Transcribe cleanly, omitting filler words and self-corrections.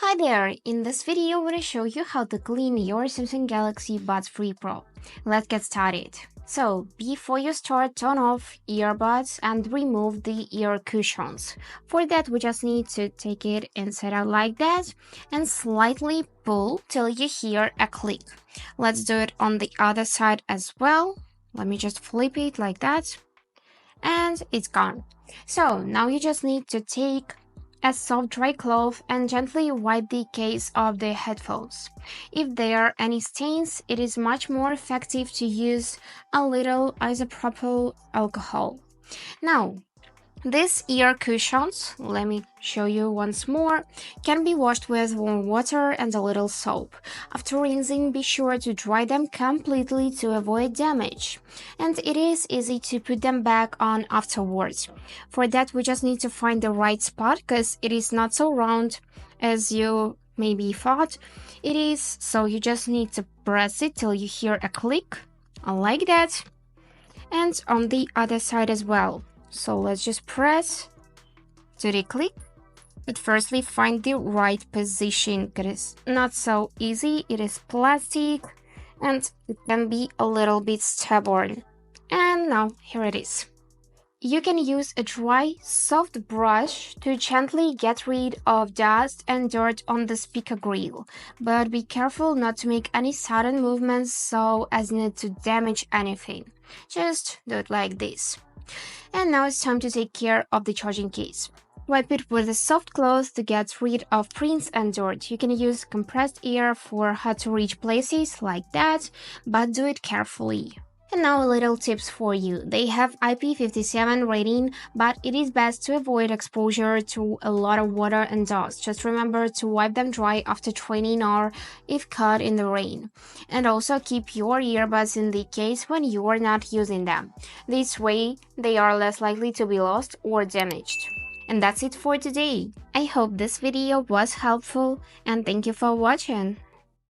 Hi there! In this video, I'm going to show you how to clean your Samsung Galaxy Buds 3 Pro. Let's get started. So, before you start, turn off earbuds and remove the ear cushions. For that, we just need to take it inside out like that and slightly pull till you hear a click. Let's do it on the other side as well. Let me just flip it like that. And it's gone. So, now you just need to take a soft dry cloth and gently wipe the case of the headphones. If there are any stains, it is much more effective to use a little isopropyl alcohol. Now, these ear cushions, let me show you once more, can be washed with warm water and a little soap. After rinsing, be sure to dry them completely to avoid damage. And it is easy to put them back on afterwards. For that, we just need to find the right spot because it is not so round as you maybe thought it is. So you just need to press it till you hear a click, like that. And on the other side as well. So let's just press to the click. But firstly, find the right position because it's not so easy. It is plastic and it can be a little bit stubborn. And now here it is. You can use a dry, soft brush to gently get rid of dust and dirt on the speaker grill. But be careful not to make any sudden movements so as not to damage anything. Just do it like this. And now it's time to take care of the charging case. Wipe it with a soft cloth to get rid of prints and dirt. You can use compressed air for hard-to-reach places like that, but do it carefully. And now little tips for you. They have IP57 rating, but it is best to avoid exposure to a lot of water and dust. Just remember to wipe them dry after training or if caught in the rain. And also keep your earbuds in the case when you are not using them. This way, they are less likely to be lost or damaged. And that's it for today. I hope this video was helpful and thank you for watching.